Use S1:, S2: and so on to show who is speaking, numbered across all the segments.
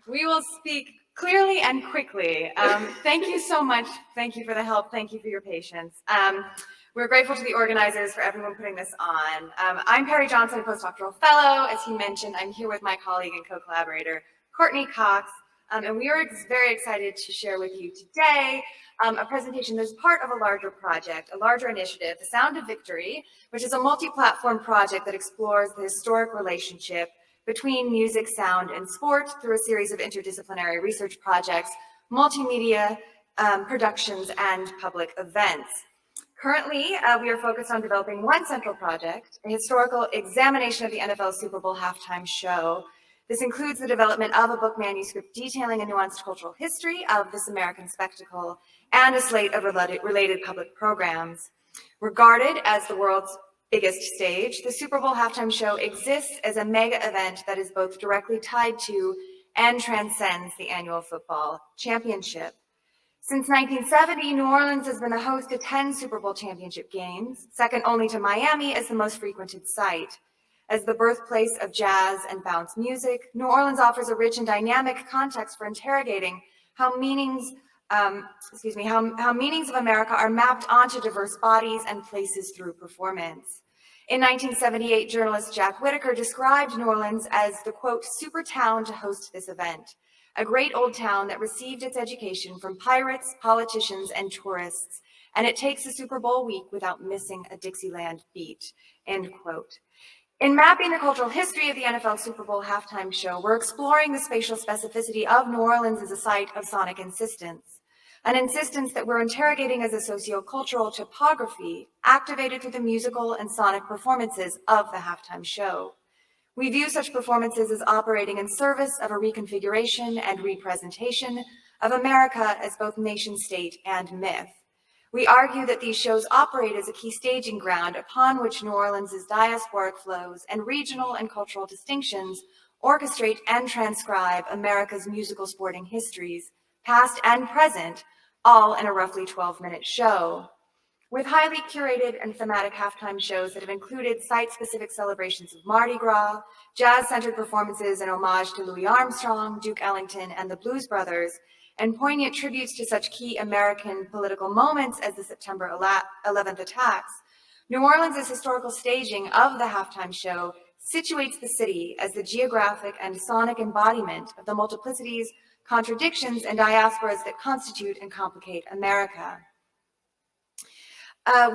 S1: We will speak clearly and quickly. Thank you so much. Thank you for the help. Thank you for your patience. We're grateful to the organizers for everyone putting this on. I'm Perry Johnson, a postdoctoral fellow. As he mentioned, I'm here with my colleague and co-collaborator, Courtney Cox, and we are very excited to share with you today a presentation that's part of a larger project, a larger initiative, The Sound of Victory, which is a multi-platform project that explores the historic relationship between music, sound, and sport through a series of interdisciplinary research projects, multimedia productions, and public events. Currently, we are focused on developing one central project, a historical examination of the NFL Super Bowl halftime show. This includes the development of a book manuscript detailing a nuanced cultural history of this American spectacle and a slate of related public programs. Regarded as the world's biggest stage, the Super Bowl halftime show exists as a mega event that is both directly tied to and transcends the annual football championship. Since 1970, New Orleans has been the host to 10 Super Bowl championship games, second only to Miami as the most frequented site. As the birthplace of jazz and bounce music, New Orleans offers a rich and dynamic context for interrogating how meanings of America are mapped onto diverse bodies and places through performance. In 1978, journalist Jack Whitaker described New Orleans as the, quote, super town to host this event, a great old town that received its education from pirates, politicians, and tourists, and it takes the Super Bowl week without missing a Dixieland beat, end quote. In mapping the cultural history of the NFL Super Bowl halftime show, we're exploring the spatial specificity of New Orleans as a site of sonic insistence, an insistence that we're interrogating as a socio-cultural topography activated through the musical and sonic performances of the halftime show. We view such performances as operating in service of a reconfiguration and representation of America as both nation state and myth. We argue that these shows operate as a key staging ground upon which New Orleans' diasporic flows and regional and cultural distinctions orchestrate and transcribe America's musical sporting histories, past and present, all in a roughly 12-minute show. With highly curated and thematic halftime shows that have included site-specific celebrations of Mardi Gras, jazz-centered performances in homage to Louis Armstrong, Duke Ellington, and the Blues Brothers, and poignant tributes to such key American political moments as the September 11th attacks, New Orleans' historical staging of the halftime show situates the city as the geographic and sonic embodiment of the multiplicities, contradictions, and diasporas that constitute and complicate America.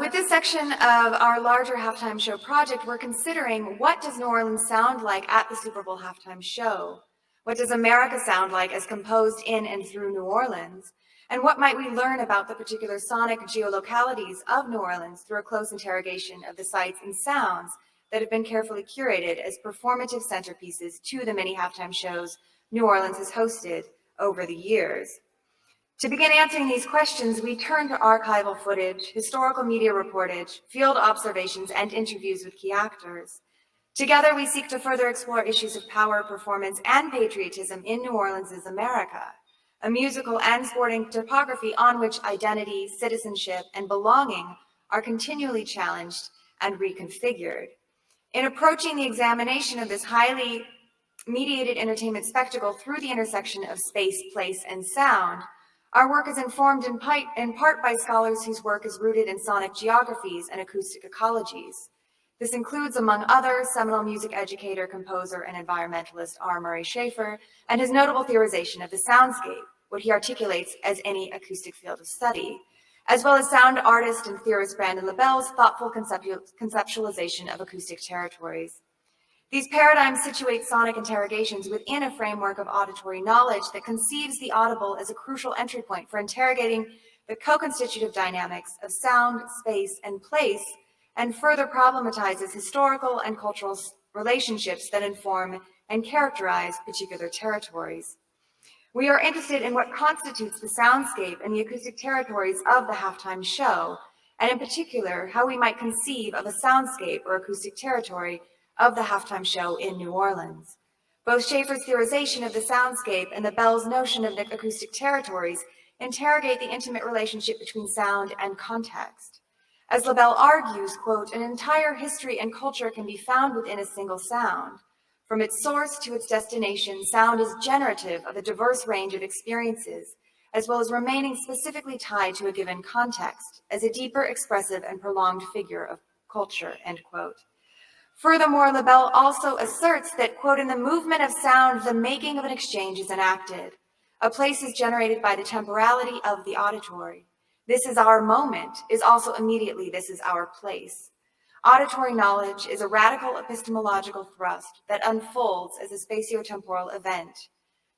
S1: With this section of our larger halftime show project, we're considering what does New Orleans sound like at the Super Bowl halftime show? What does America sound like as composed in and through New Orleans? And what might we learn about the particular sonic geolocalities of New Orleans through a close interrogation of the sights and sounds that have been carefully curated as performative centerpieces to the many halftime shows New Orleans has hosted over the years? To begin answering these questions, we turn to archival footage, historical media reportage, field observations, and interviews with key actors. Together, we seek to further explore issues of power, performance, and patriotism in New Orleans' America, a musical and sporting topography on which identity, citizenship, and belonging are continually challenged and reconfigured. In approaching the examination of this highly mediated entertainment spectacle through the intersection of space, place, and sound, our work is informed in part by scholars whose work is rooted in sonic geographies and acoustic ecologies. This includes, among others, seminal music educator, composer, and environmentalist R. Murray Schafer, and his notable theorization of the soundscape, what he articulates as any acoustic field of study, as well as sound artist and theorist Brandon LaBelle's thoughtful conceptualization of acoustic territories. These paradigms situate sonic interrogations within a framework of auditory knowledge that conceives the audible as a crucial entry point for interrogating the co-constitutive dynamics of sound, space, and place, and further problematizes historical and cultural relationships that inform and characterize particular territories. We are interested in what constitutes the soundscape and the acoustic territories of the halftime show, and in particular, how we might conceive of a soundscape or acoustic territory of the halftime show in New Orleans. Both Schafer's theorization of the soundscape and LaBelle's notion of acoustic territories interrogate the intimate relationship between sound and context. As LaBelle argues, quote, an entire history and culture can be found within a single sound. From its source to its destination, sound is generative of a diverse range of experiences, as well as remaining specifically tied to a given context as a deeper, expressive, and prolonged figure of culture, end quote. Furthermore, Labelle also asserts that, quote, in the movement of sound, the making of an exchange is enacted. A place is generated by the temporality of the auditory. This is our moment is also immediately this is our place. Auditory knowledge is a radical epistemological thrust that unfolds as a spatiotemporal event.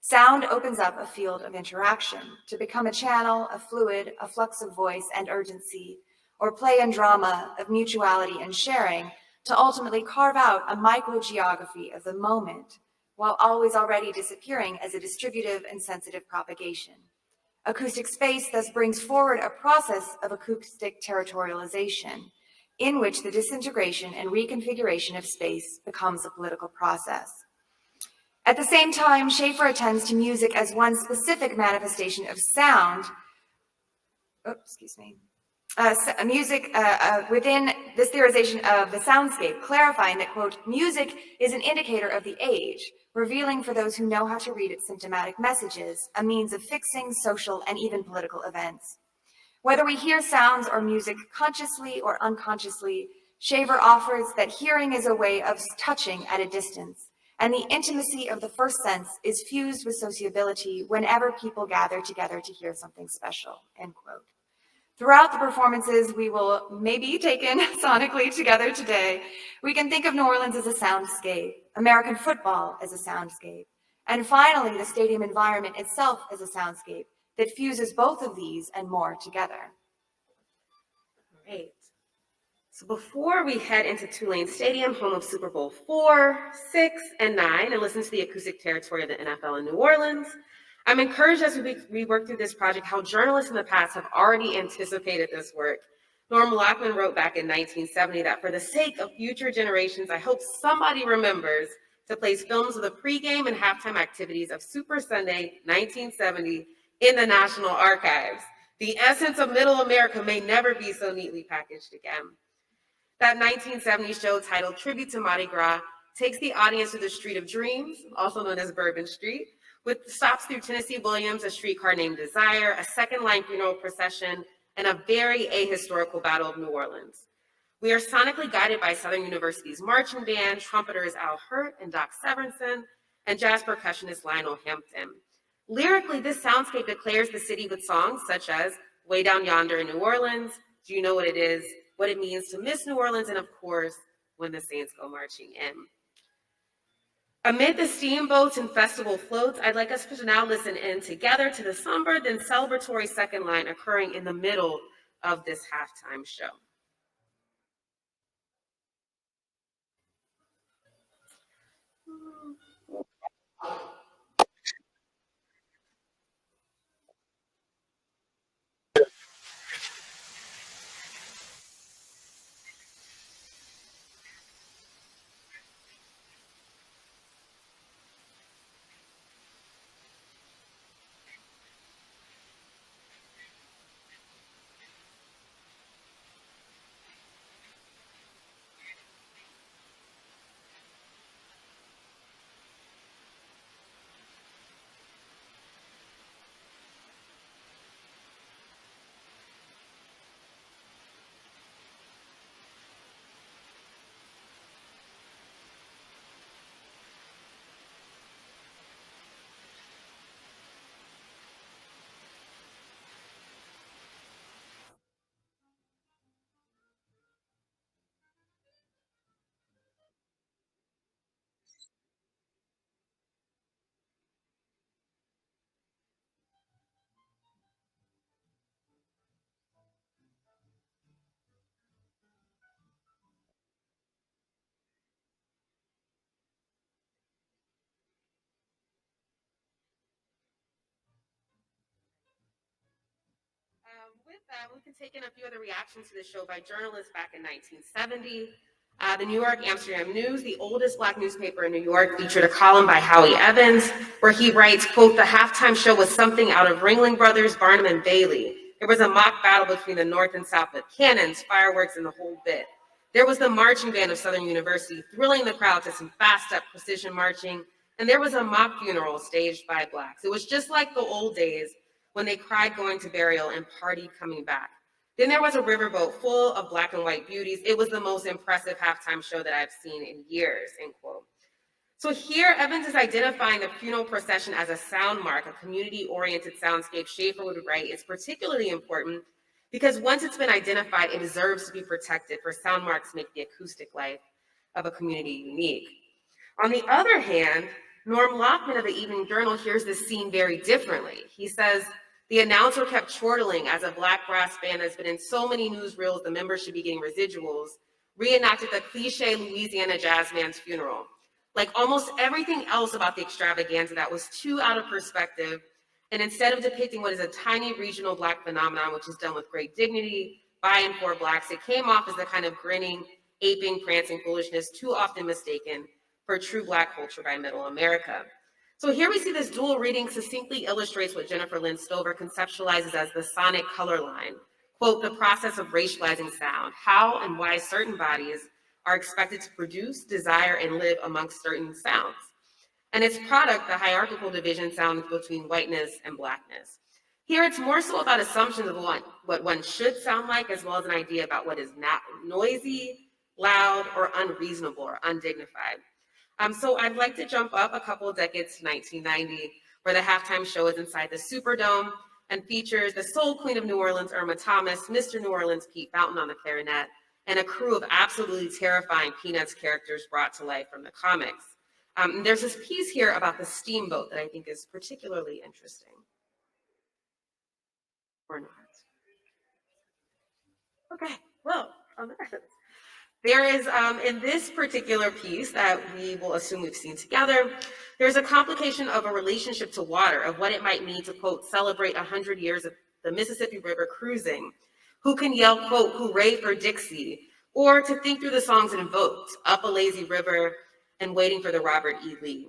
S1: Sound opens up a field of interaction to become a channel, a fluid, a flux of voice and urgency, or play and drama of mutuality and sharing, to ultimately carve out a microgeography of the moment, while always already disappearing as a distributive and sensitive propagation. Acoustic space thus brings forward a process of acoustic territorialization, in which the disintegration and reconfiguration of space becomes a political process. At the same time, Schaeffer attends to music as one specific manifestation of sound, within this theorization of the soundscape, clarifying that, quote, music is an indicator of the age, revealing for those who know how to read its symptomatic messages, a means of fixing social and even political events. Whether we hear sounds or music consciously or unconsciously, Shaver offers that hearing is a way of touching at a distance, and the intimacy of the first sense is fused with sociability whenever people gather together to hear something special, end quote. Throughout the performances we will maybe taken sonically together today, we can think of New Orleans as a soundscape, American football as a soundscape, and finally the stadium environment itself as a soundscape that fuses both of these and more together.
S2: Great. So before we head into Tulane Stadium, home of Super Bowl 4, 6, and 9, and listen to the acoustic territory of the NFL in New Orleans, I'm encouraged as we work through this project how journalists in the past have already anticipated this work. Norm Lockman wrote back in 1970 that for the sake of future generations, I hope somebody remembers to place films of the pregame and halftime activities of Super Sunday 1970 in the National Archives. The essence of Middle America may never be so neatly packaged again. That 1970 show titled Tribute to Mardi Gras takes the audience to the Street of Dreams, also known as Bourbon Street, with stops through Tennessee Williams, a streetcar named Desire, a second-line funeral procession, and a very ahistorical Battle of New Orleans. We are sonically guided by Southern University's marching band, trumpeters Al Hurt and Doc Severinsen, and jazz percussionist Lionel Hampton. Lyrically, this soundscape declares the city with songs such as Way Down Yonder in New Orleans, Do You Know What It Is, What It Means to Miss New Orleans, and of course, When the Saints Go Marching In. Amid the steamboats and festival floats, I'd like us to now listen in together to the somber then celebratory second line occurring in the middle of this halftime show. With that, we can take in a few other reactions to the show by journalists back in 1970. The New York Amsterdam News, the oldest Black newspaper in New York, featured a column by Howie Evans where he writes, quote, the halftime show was something out of Ringling Brothers, Barnum and Bailey. There was a mock battle between the North and South with cannons, fireworks, and the whole bit. There was the marching band of Southern University thrilling the crowd to some fast-step precision marching, and there was a mock funeral staged by Blacks. It was just like the old days when they cried going to burial and partied coming back. Then there was a riverboat full of Black and white beauties. It was the most impressive halftime show that I've seen in years, end quote. So here, Evans is identifying the funeral procession as a sound mark, a community-oriented soundscape. Schaefer would write, is particularly important because once it's been identified, it deserves to be protected, for sound marks make the acoustic life of a community unique. On the other hand, Norm Lockman of the Evening Journal hears this scene very differently. He says, the announcer kept chortling as a Black brass band that's been in so many newsreels the members should be getting residuals, reenacted the cliche Louisiana jazz man's funeral. Like almost everything else about the extravaganza, that was too out of perspective, and instead of depicting what is a tiny regional Black phenomenon, which is done with great dignity by and for Blacks, it came off as the kind of grinning, aping, prancing foolishness too often mistaken for true Black culture by Middle America. So here we see this dual reading succinctly illustrates what Jennifer Lynn Stover conceptualizes as the sonic color line, quote, the process of racializing sound, how and why certain bodies are expected to produce, desire, and live amongst certain sounds. And its product, the hierarchical division sounds between whiteness and Blackness. Here it's more so about assumptions of what one should sound like, as well as an idea about what is not noisy, loud, or unreasonable or undignified. So I'd like to jump up a couple of decades to 1990, where the halftime show is inside the Superdome and features the soul queen of New Orleans, Irma Thomas, Mr. New Orleans, Pete Fountain on the clarinet, and a crew of absolutely terrifying Peanuts characters brought to life from the comics. There's this piece here about the steamboat that I think is particularly interesting. Or not. Okay, well, there is, in this particular piece that we will assume we've seen together, there's a complication of a relationship to water, of what it might mean to, quote, celebrate 100 years of the Mississippi River cruising. Who can yell, quote, hooray for Dixie, or to think through the songs it invoked, Up a Lazy River and Waiting for the Robert E. Lee.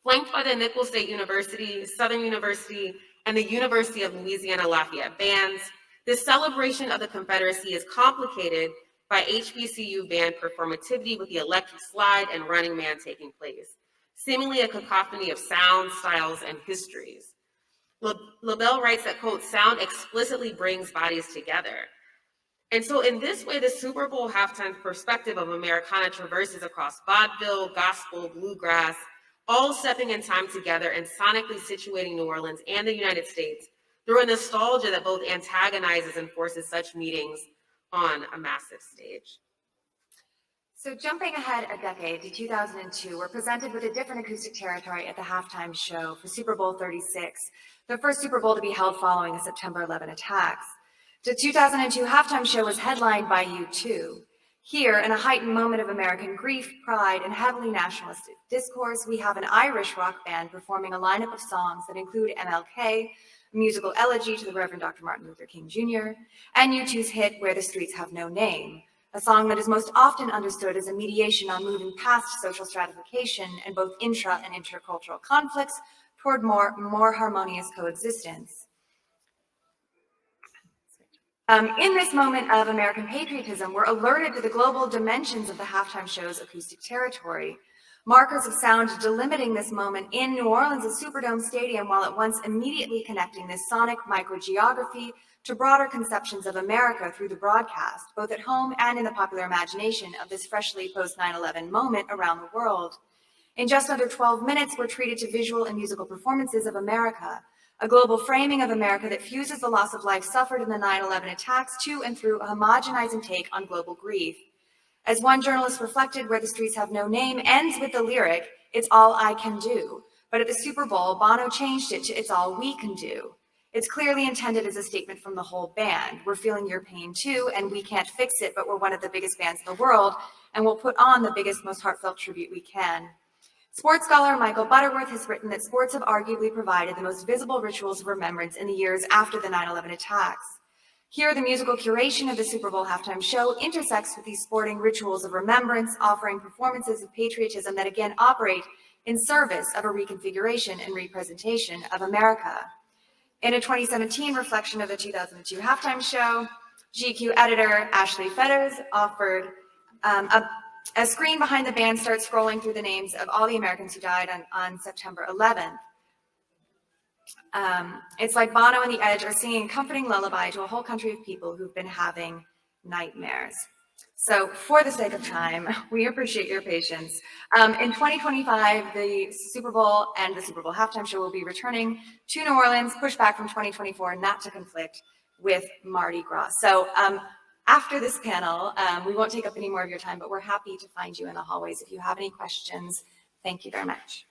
S2: Flanked by the Nicholls State University, Southern University, and the University of Louisiana Lafayette bands, this celebration of the Confederacy is complicated by HBCU band performativity with the electric slide and Running Man taking place, seemingly a cacophony of sounds, styles, and histories. LaBelle writes that, quote, sound explicitly brings bodies together. And so in this way, the Super Bowl halftime perspective of Americana traverses across vaudeville, gospel, bluegrass, all stepping in time together and sonically situating New Orleans and the United States through a nostalgia that both antagonizes and forces such meetings on a massive stage.
S1: So jumping ahead a decade to 2002, we're presented with a different acoustic territory at the halftime show for Super Bowl 36, the first Super Bowl to be held following the September 11 attacks. The 2002 halftime show was headlined by U2. Here, in a heightened moment of American grief, pride, and heavily nationalistic discourse, we have an Irish rock band performing a lineup of songs that include MLK, a musical elegy to the Reverend Dr. Martin Luther King Jr., and U2's hit Where the Streets Have No Name, a song that is most often understood as a mediation on moving past social stratification and both intra and intercultural conflicts toward more harmonious coexistence. In this moment of American patriotism, we're alerted to the global dimensions of the halftime show's acoustic territory. Markers of sound delimiting this moment in New Orleans' Superdome Stadium, while at once immediately connecting this sonic microgeography to broader conceptions of America through the broadcast, both at home and in the popular imagination of this freshly post-9/11 moment around the world. In just under 12 minutes, we're treated to visual and musical performances of America, a global framing of America that fuses the loss of life suffered in the 9/11 attacks to and through a homogenizing take on global grief. As one journalist reflected, Where the Streets Have No Name ends with the lyric, "It's all I can do." But at the Super Bowl, Bono changed it to "It's all we can do." It's clearly intended as a statement from the whole band. We're feeling your pain too, and we can't fix it, but we're one of the biggest bands in the world, and we'll put on the biggest, most heartfelt tribute we can. Sports scholar Michael Butterworth has written that sports have arguably provided the most visible rituals of remembrance in the years after the 9/11 attacks. Here, the musical curation of the Super Bowl halftime show intersects with these sporting rituals of remembrance, offering performances of patriotism that again operate in service of a reconfiguration and representation of America. In a 2017 reflection of the 2002 halftime show, GQ editor Ashley Fetters offered a screen behind the band starts scrolling through the names of all the Americans who died on September 11th. It's like Bono and the Edge are singing a comforting lullaby to a whole country of people who've been having nightmares. So for the sake of time, we appreciate your patience. In 2025, the Super Bowl and the Super Bowl halftime show will be returning to New Orleans, pushed back from 2024, not to conflict with Mardi Gras. So after this panel, we won't take up any more of your time, but we're happy to find you in the hallways if you have any questions. Thank you very much.